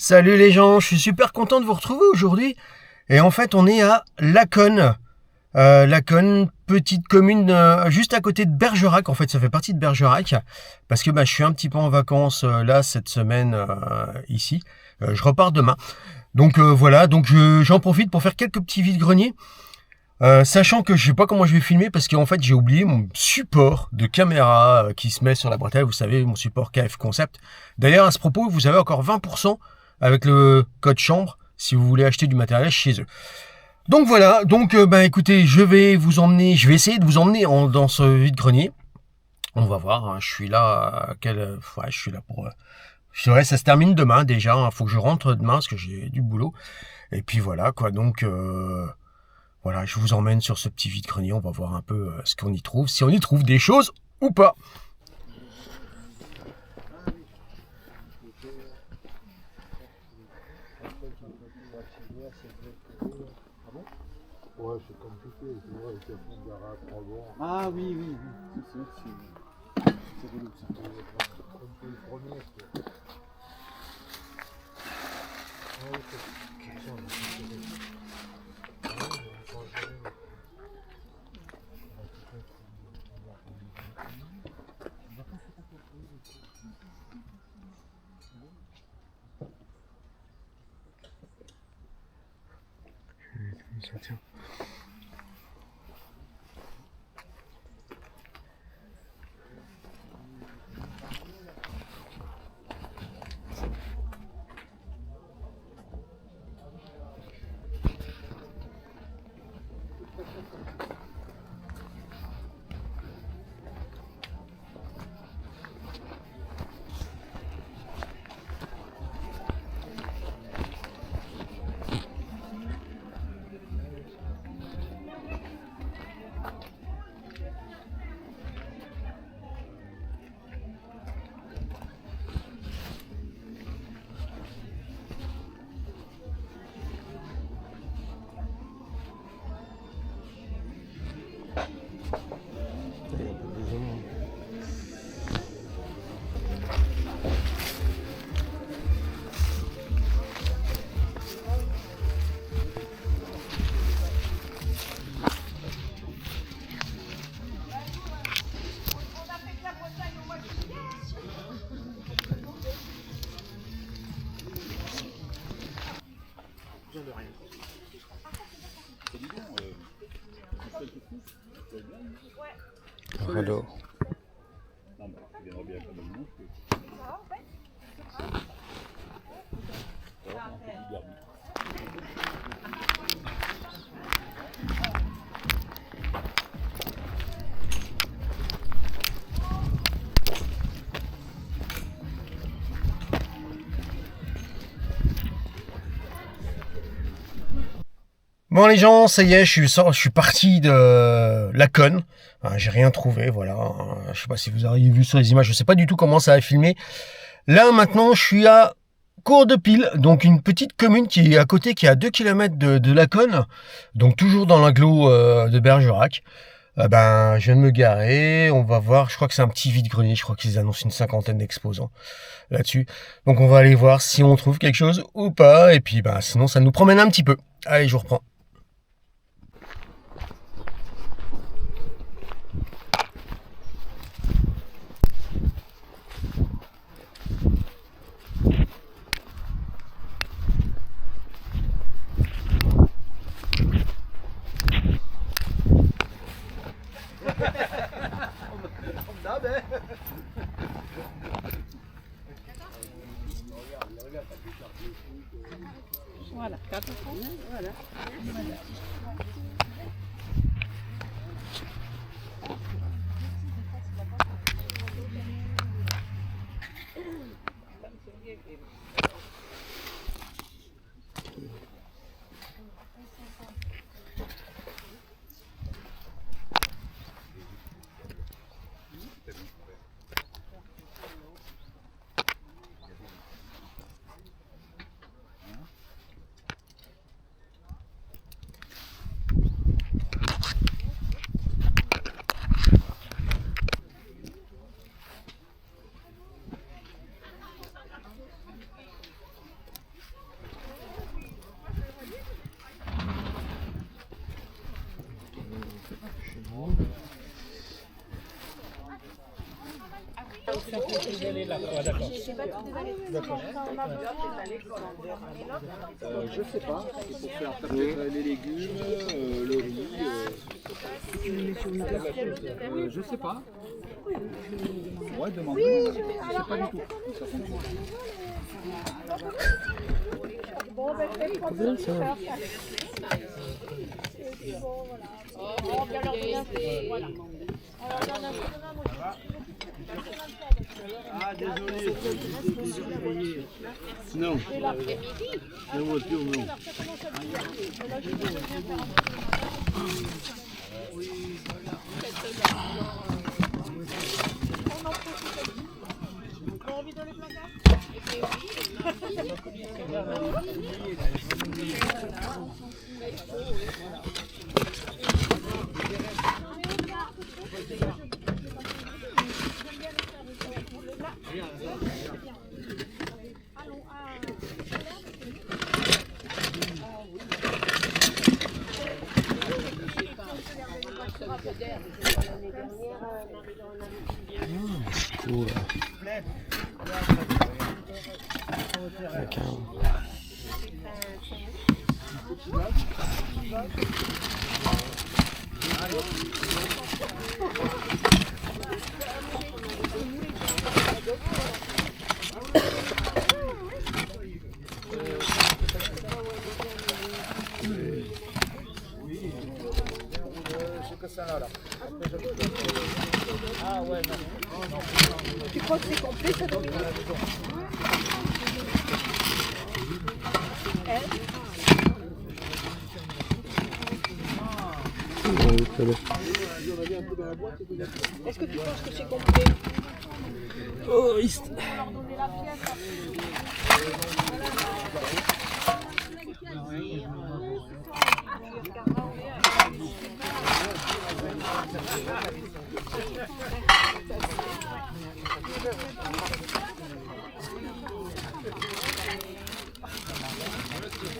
Salut les gens, je suis super content de vous retrouver aujourd'hui. Et en fait, on est à Laconne. Laconne, petite commune juste à côté de Bergerac. En fait, ça fait partie de Bergerac. Parce que je suis un petit peu en vacances là cette semaine ici. Je repars demain. Donc voilà, j'en profite pour faire quelques petits vides-greniers. Sachant que je sais pas comment je vais filmer parce qu'en fait j'ai oublié mon support de caméra qui se met sur la boîte à, vous savez, mon support KF Concept. D'ailleurs à ce propos, vous avez encore 20% avec le code chambre si vous voulez acheter du matériel chez eux. Donc voilà, écoutez, je vais essayer de vous emmener dans ce vide-grenier. On va voir, hein, je suis là, je suis là pour... je dirais ça se termine demain déjà, il faut que je rentre demain parce que j'ai du boulot. Et puis voilà quoi, voilà, je vous emmène sur ce petit vide-grenier, on va voir un peu ce qu'on y trouve, si on y trouve des choses ou pas. Ouais, c'est compliqué, tu vois, avec le fond de garage trop loin. Ah oui, oui, oui. C'est sûr que c'est relou ça. Comme c'est le premier, quoi. Ouais, c'est ça, on a fait ça. Ouais, on a changé. Ça tient. Hello. Bon les gens, ça y est, je suis parti de Laconne. J'ai rien trouvé, voilà. Je sais pas si vous auriez vu sur les images, je sais pas du tout comment ça a filmé. Là maintenant, je suis à Cours-de-Pile, donc une petite commune qui est à côté, qui est à 2 km de Laconne, donc toujours dans l'agglo de Bergerac. Je viens de me garer, on va voir, je crois que c'est un petit vide-grenier, je crois qu'ils annoncent une 50aine d'exposants là-dessus. Donc on va aller voir si on trouve quelque chose ou pas, et puis sinon ça nous promène un petit peu. Allez, je vous reprends. Voilà, 4 francs. Voilà. Je sais pas, c'est pour faire taper les légumes, le riz. Je sais pas. Ouais, demande-moi. Je sais pas du tout. Bon, ben, je vais prendre ça. On vient leur donner un peu. Voilà. Alors, on en a un, moi, Ah, désolé. Non. La voiture, non. on a envie de les placards. Cool. Tu crois que c'est complet, ça, Dominique? Est-ce que tu penses que c'est complet? Oh, Leur donner la pièce.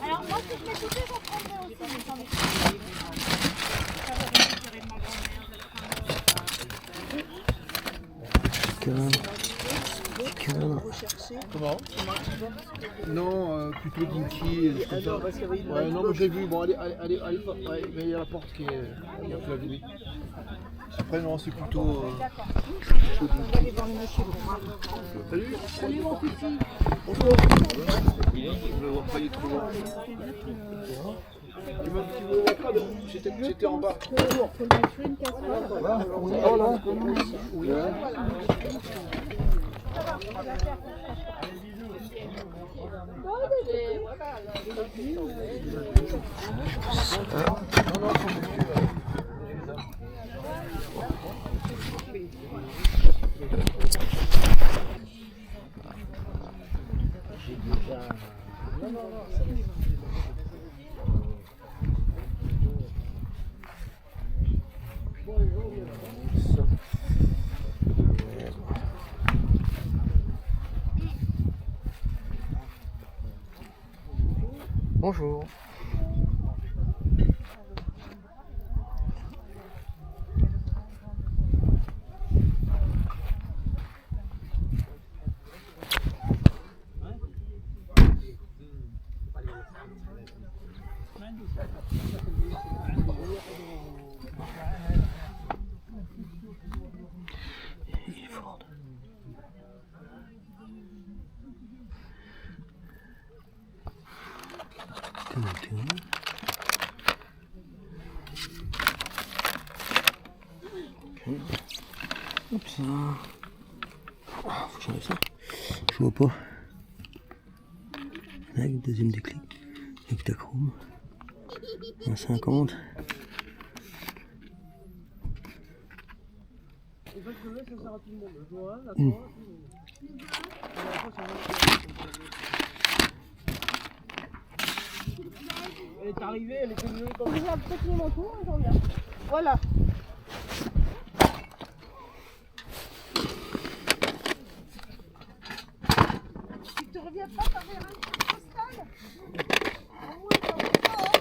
Alors moi, si je m'écoutais, j'en prendrais aussi, mais j'en ai pas. J'avais récupéré de ma grand-mère. Comment? Non, plutôt Dinky. Ouais, non, mais j'ai vu. Bon, allez, ouais, mais il y a la porte qui a fait la vie. Après, non, c'est plutôt. Salut. Salut, mon petit. Bonjour. Je le vois pas, il est trop loin. Tu m'as dit que tu veux voir pas, j'étais en bas. Oh là. Oui. Bonjour. Il est fort. Oups. Ah, faut que j'enlève ça. Je vois pas. Là, deuxième déclic. Hectachrome. 1,50. Elle est arrivée, elle était mieux comme ça. J'ai peut-être mis mon tour, j'en viens. Voilà. Tu te reviens pas par un postal? Au moins, t'en fais pas, hein.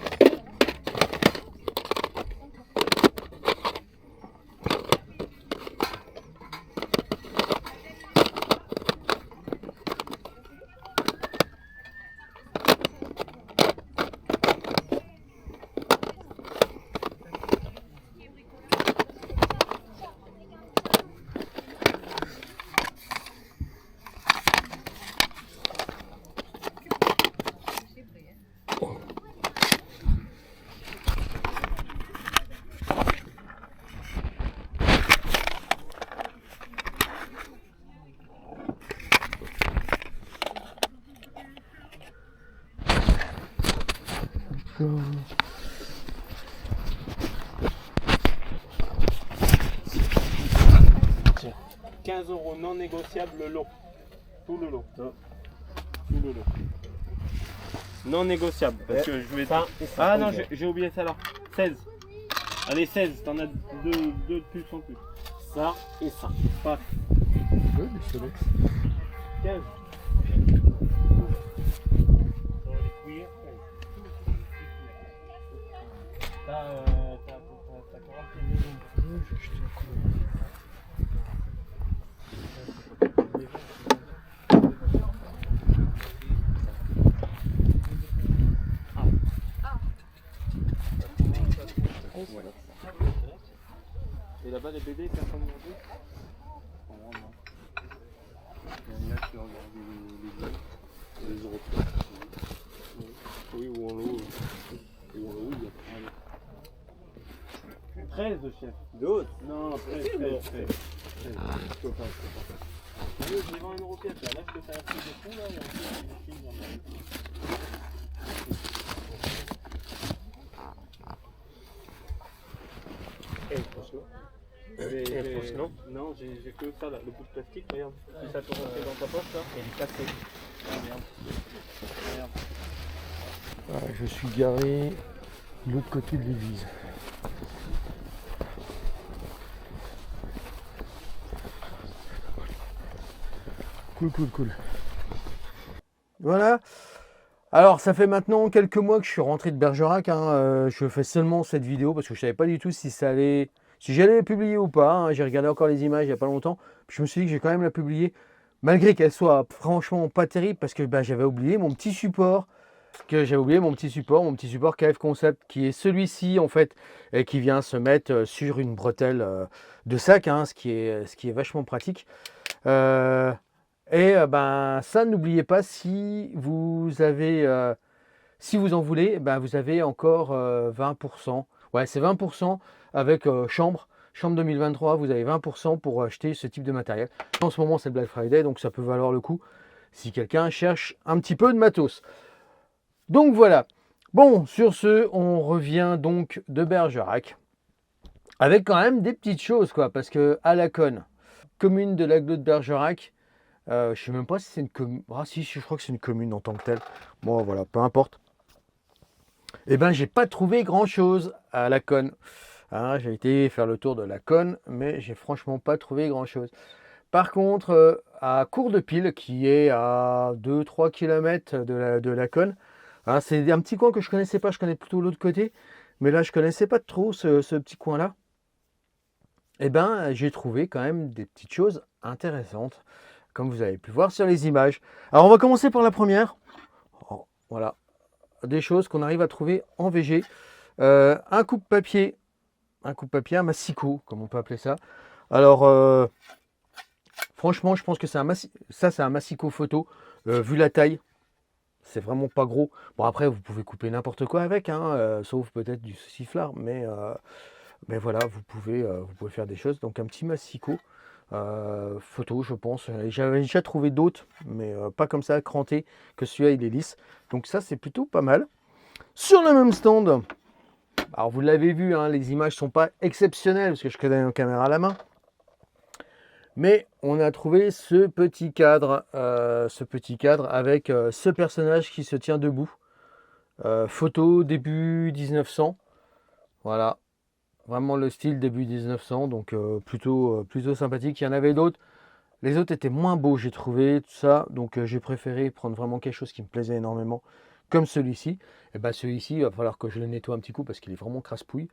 15 € non négociable le lot. Tout le lot. Tout le lot. Non négociable. Parce que je vais. Ça, Ah non, j'ai oublié ça là. 16. Allez, 16. T'en as deux de plus en plus. ça et ça. Passe. Oui, mais c'est vrai. 15. Et là-bas, les BD, personne ne dit. Il y en a qui regardent les Européens. Oui, ou en haut. Ou en haut, il y a 13 de chef. D'autres? Non, 13. Je peux pas. Je les vends 1 euro pièce là. Là, je peux faire un truc de fond là. Et ensuite, je filme dans ma vie. Non, j'ai que ça là, le bout de plastique, regarde. Si ça te rentre dans ta poche là, il est cassé. Ah merde. Merde. Ah, je suis garé de l'autre côté de l'église. Cool. Voilà. Alors, ça fait maintenant quelques mois que je suis rentré de Bergerac. Je fais seulement cette vidéo parce que je savais pas du tout si j'allais la publier ou pas. Hein. J'ai regardé encore les images il n'y a pas longtemps. Puis je me suis dit que j'ai quand même la publier, malgré qu'elle soit franchement pas terrible, parce que j'avais oublié mon petit support. Mon petit support KF Concept, qui est celui-ci en fait, et qui vient se mettre sur une bretelle de sac, hein, ce qui est vachement pratique. Ça, n'oubliez pas, si vous en voulez, vous avez encore 20%. Ouais, c'est 20% avec chambre 2023, vous avez 20% pour acheter ce type de matériel. En ce moment, c'est le Black Friday, donc ça peut valoir le coup si quelqu'un cherche un petit peu de matos. Donc voilà. Bon, sur ce, on revient donc de Bergerac avec quand même des petites choses, quoi, parce que à Laconne, commune de l'Aglo de Bergerac, je sais même pas si c'est une commune. Ah si, je crois que c'est une commune en tant que telle. Bon, voilà, peu importe. Eh ben, j'ai pas trouvé grand-chose à Laconne. Hein, j'ai été faire le tour de Laconne, mais j'ai franchement pas trouvé grand-chose. Par contre, à Cours-de-Pile, qui est à 2-3 km de Laconne, hein, c'est un petit coin que je connaissais pas. Je connais plutôt l'autre côté, mais là, je connaissais pas trop ce petit coin-là. Eh ben, j'ai trouvé quand même des petites choses intéressantes, comme vous avez pu voir sur les images. Alors, on va commencer par la première. Oh, voilà, des choses qu'on arrive à trouver en VG. Un coupe-papier, un massicot, comme on peut appeler ça. Alors, franchement, je pense que c'est un massicot photo. Vu la taille, c'est vraiment pas gros. Bon, après, vous pouvez couper n'importe quoi avec, hein, sauf peut-être du sifflard, mais voilà, vous pouvez faire des choses. Donc, un petit massicot. Photo, je pense. J'avais déjà trouvé d'autres, mais pas comme ça, cranté, que celui-là, il est lisse. Donc ça, c'est plutôt pas mal. Sur le même stand, alors vous l'avez vu, hein, les images sont pas exceptionnelles, parce que je connais une caméra à la main. Mais on a trouvé ce petit cadre avec ce personnage qui se tient debout. Photo début 1900. Voilà. Vraiment le style début 1900, donc plutôt sympathique. Il y en avait d'autres. Les autres étaient moins beaux, j'ai trouvé, tout ça. Donc j'ai préféré prendre vraiment quelque chose qui me plaisait énormément, comme celui-ci. Et bien celui-ci, il va falloir que je le nettoie un petit coup parce qu'il est vraiment crasse-pouille.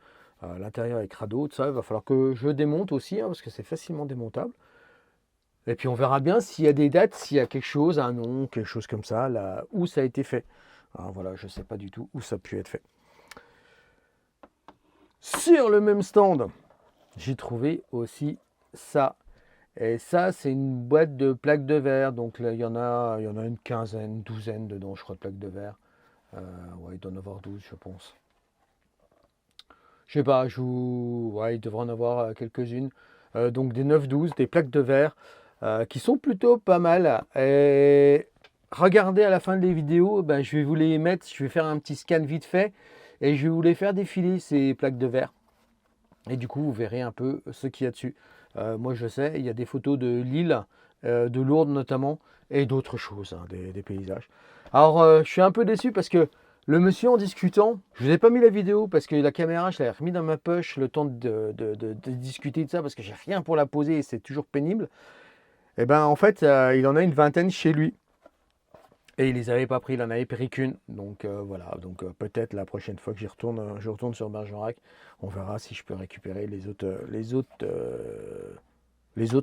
L'intérieur est crado, tout ça. Il va falloir que je démonte aussi, hein, parce que c'est facilement démontable. Et puis on verra bien s'il y a des dates, s'il y a quelque chose, un nom, quelque chose comme ça, là où ça a été fait. Alors voilà, je ne sais pas du tout où ça a pu être fait. Sur le même stand, j'ai trouvé aussi ça. Et ça, c'est une boîte de plaques de verre. Donc là, il y en a une quinzaine, une douzaine dedans, je crois, de plaques de verre. Ouais, il doit en avoir 12, je pense. Je sais pas, ouais, il devrait en avoir quelques-unes. Donc des 9-12, des plaques de verre qui sont plutôt pas mal. Et regardez à la fin des vidéos, je vais vous les mettre, je vais faire un petit scan vite fait. Et je vais vous les faire défiler, ces plaques de verre. Et du coup, vous verrez un peu ce qu'il y a dessus. Moi, je sais, il y a des photos de l'île, de Lourdes notamment, et d'autres choses, hein, des paysages. Alors, je suis un peu déçu parce que le monsieur, en discutant, je vous ai pas mis la vidéo parce que la caméra, je l'avais remis dans ma poche le temps de discuter de ça parce que j'ai rien pour la poser et c'est toujours pénible. Et ben, en fait, il en a une vingtaine chez lui. Et il les avait pas pris, il en avait pris qu'une. Donc voilà, donc peut-être la prochaine fois que je retourne sur Bergerac, on verra si je peux récupérer les autres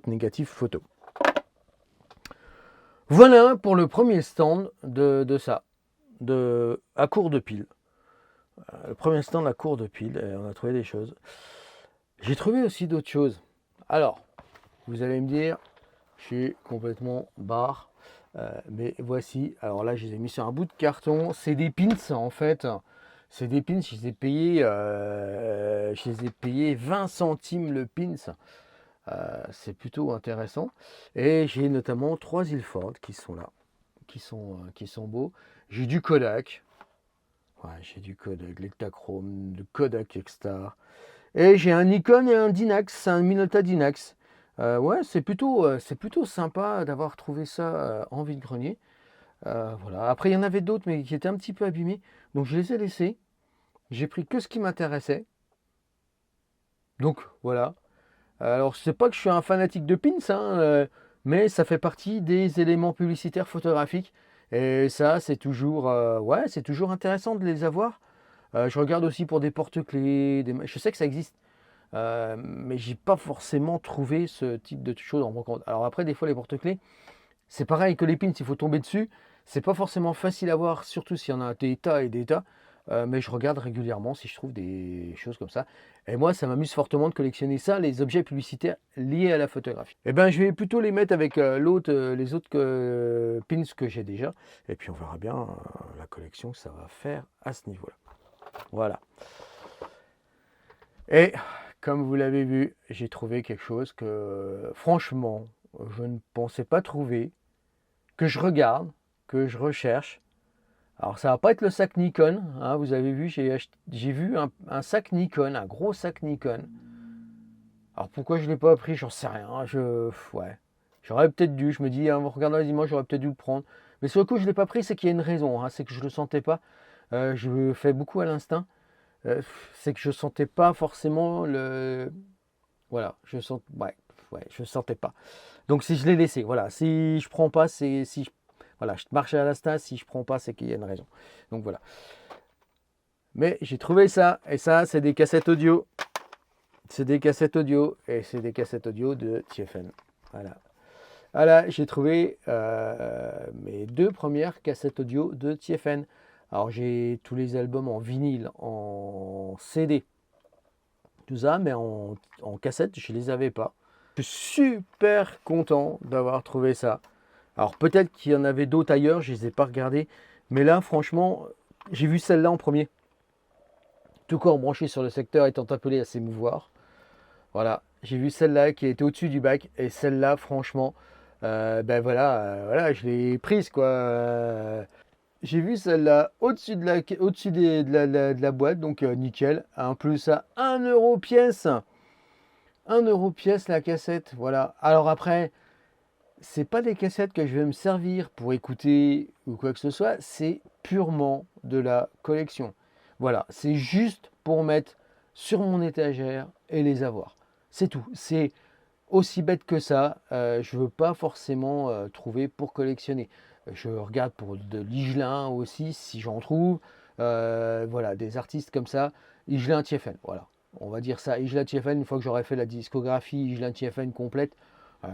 négatives photos. Voilà pour le premier stand de ça, à Cours de Pile. Le premier stand à Cours de Pile, et on a trouvé des choses. J'ai trouvé aussi d'autres choses. Alors, vous allez me dire, je suis complètement barre. Mais voici, alors là je les ai mis sur un bout de carton, c'est des pins en fait, c'est des pins, je les ai payés 20 centimes le pins, c'est plutôt intéressant, et j'ai notamment 3 Ilford qui sont là, qui sont beaux, j'ai du Kodak, ouais, j'ai du Kodak, l'Ektachrome, le Kodak Extar, et j'ai un Nikon et un Dinax, un Minolta Dinax. Ouais, c'est plutôt sympa d'avoir trouvé ça en vide-grenier. Voilà. Après, il y en avait d'autres, mais qui étaient un petit peu abîmés. Donc, je les ai laissés. J'ai pris que ce qui m'intéressait. Donc, voilà. Alors, je sais pas que je suis un fanatique de pins, hein, mais ça fait partie des éléments publicitaires photographiques. Et ça, c'est toujours, ouais, c'est toujours intéressant de les avoir. Je regarde aussi pour des porte-clés. Je sais que ça existe. Mais j'ai pas forcément trouvé ce type de choses en brocante. Alors après, des fois les porte-clés, c'est pareil que les pins, il faut tomber dessus. C'est pas forcément facile à voir, surtout s'il y en a des tas et des tas. Mais je regarde régulièrement si je trouve des choses comme ça. Et moi, ça m'amuse fortement de collectionner ça, les objets publicitaires liés à la photographie. Et ben, je vais plutôt les mettre avec les autres pins que j'ai déjà. Et puis on verra bien la collection que ça va faire à ce niveau-là. Voilà. Et comme vous l'avez vu, j'ai trouvé quelque chose que, franchement, je ne pensais pas trouver, que je regarde, que je recherche. Alors, ça va pas être le sac Nikon, hein, vous avez vu, j'ai vu un sac Nikon, un gros sac Nikon. Alors, pourquoi je ne l'ai pas pris, j'en sais rien. Ouais, j'aurais peut-être dû, je me dis, en regardant les images, j'aurais peut-être dû le prendre. Mais sur le coup, je ne l'ai pas pris, c'est qu'il y a une raison, hein, c'est que je ne le sentais pas. Je fais beaucoup à l'instinct. C'est que je sentais pas forcément le... Voilà, je sentais pas. Donc si je l'ai laissé, voilà, si je prends pas, voilà, je marche à l'instinct, si je prends pas, c'est qu'il y a une raison. Donc voilà. Mais j'ai trouvé ça, et ça, c'est des cassettes audio. C'est des cassettes audio, et c'est des cassettes audio de TFN. Voilà. Voilà, j'ai trouvé mes 2 premières cassettes audio de TFN. Alors j'ai tous les albums en vinyle, en CD, tout ça, mais en cassette, je ne les avais pas. Je suis super content d'avoir trouvé ça. Alors peut-être qu'il y en avait d'autres ailleurs, je ne les ai pas regardés, mais là franchement, j'ai vu celle-là en premier. Tout corps branché sur le secteur étant appelé à s'émouvoir. Voilà, j'ai vu celle-là qui était au-dessus du bac, et celle-là franchement, ben voilà, je l'ai prise quoi. J'ai vu celle-là au-dessus de la boîte, donc nickel. En plus à 1 euro pièce. 1 euro pièce la cassette, voilà. Alors après, c'est pas des cassettes que je vais me servir pour écouter ou quoi que ce soit. C'est purement de la collection. Voilà, c'est juste pour mettre sur mon étagère et les avoir. C'est tout. C'est aussi bête que ça. Je veux pas forcément trouver pour collectionner. Je regarde pour de l'Higelin aussi, si j'en trouve. Voilà, des artistes comme ça. Higelin TFN, voilà. On va dire ça, Higelin TFN, une fois que j'aurai fait la discographie Higelin TFN complète.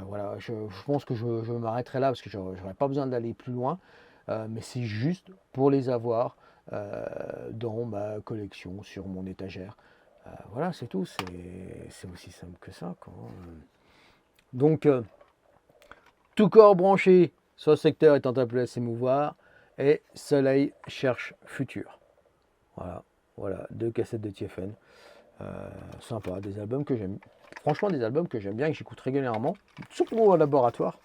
Voilà, je pense que je m'arrêterai là parce que je n'aurai pas besoin d'aller plus loin. Mais c'est juste pour les avoir dans ma collection, sur mon étagère. Voilà, c'est tout. C'est aussi simple que ça, quoi. Donc, tout corps branché sur le secteur étant appelé à s'émouvoir, et Soleil cherche futur. Voilà, 2 cassettes de TFN. Sympa, des albums que j'aime. Franchement, des albums que j'aime bien et que j'écoute régulièrement, surtout au laboratoire.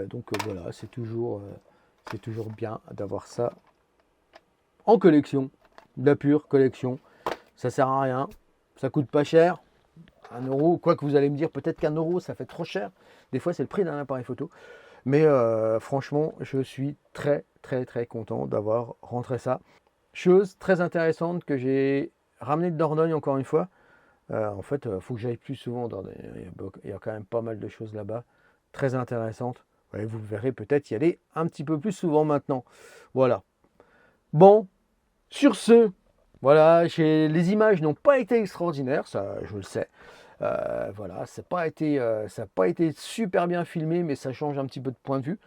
Donc voilà, c'est toujours bien d'avoir ça en collection, de la pure collection. Ça sert à rien, ça coûte pas cher. 1 euro, quoi que vous allez me dire, peut-être qu'1 euro, ça fait trop cher. Des fois, c'est le prix d'un appareil photo. Mais franchement, je suis très content d'avoir rentré ça. Chose très intéressante que j'ai ramené de Dordogne encore une fois. En fait, il faut que j'aille plus souvent en Dordogne. Il y a quand même pas mal de choses là-bas, très intéressantes. Ouais, vous verrez peut-être y aller un petit peu plus souvent maintenant. Voilà. Bon, sur ce, voilà, les images n'ont pas été extraordinaires, ça je le sais. Voilà, ça n'a pas été super bien filmé, mais ça change un petit peu de point de vue.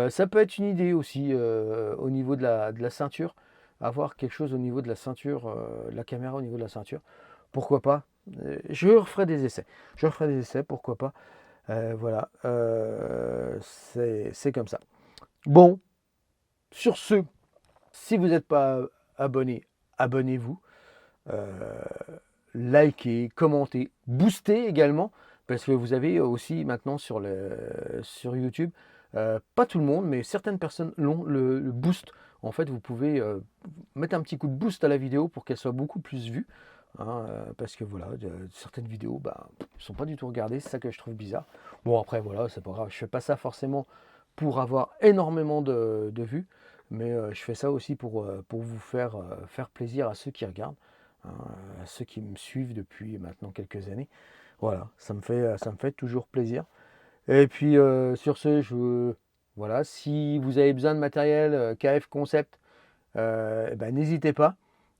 Ça peut être une idée aussi au niveau de la ceinture, avoir quelque chose au niveau de la ceinture, la caméra au niveau de la ceinture. Pourquoi pas? Je referai des essais. Pourquoi pas? Voilà, c'est comme ça. Bon, sur ce, si vous n'êtes pas abonné, abonnez-vous. Likez, commentez, boostez également, parce que vous avez aussi maintenant sur YouTube, pas tout le monde, mais certaines personnes l'ont, le boost. En fait, vous pouvez mettre un petit coup de boost à la vidéo pour qu'elle soit beaucoup plus vue. Hein, parce que voilà, certaines vidéos ne sont pas du tout regardées, c'est ça que je trouve bizarre. Bon, après, voilà, c'est pas grave, je fais pas ça forcément pour avoir énormément de vues, mais je fais ça aussi pour vous faire plaisir à ceux qui regardent, hein, à ceux qui me suivent depuis maintenant quelques années. Voilà, ça me fait toujours plaisir. Et puis, sur ce, voilà, si vous avez besoin de matériel KF Concept, n'hésitez pas,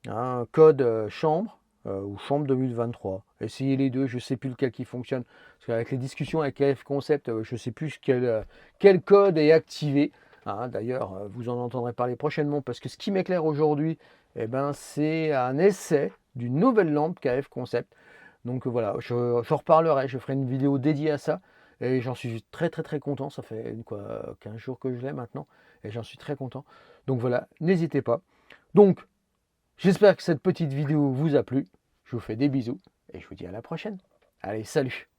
hein, code chambre, ou chambre 2023. Essayez les deux, je ne sais plus lequel qui fonctionne. Parce qu'avec les discussions avec KF Concept, je ne sais plus quel code est activé. Hein, d'ailleurs, vous en entendrez parler prochainement parce que ce qui m'éclaire aujourd'hui, c'est un essai d'une nouvelle lampe KF Concept. Donc voilà, j'en reparlerai, je ferai une vidéo dédiée à ça. Et j'en suis très content. Ça fait 15 jours que je l'ai maintenant. Et j'en suis très content. Donc voilà, n'hésitez pas. Donc, j'espère que cette petite vidéo vous a plu. Je vous fais des bisous et je vous dis à la prochaine. Allez, salut!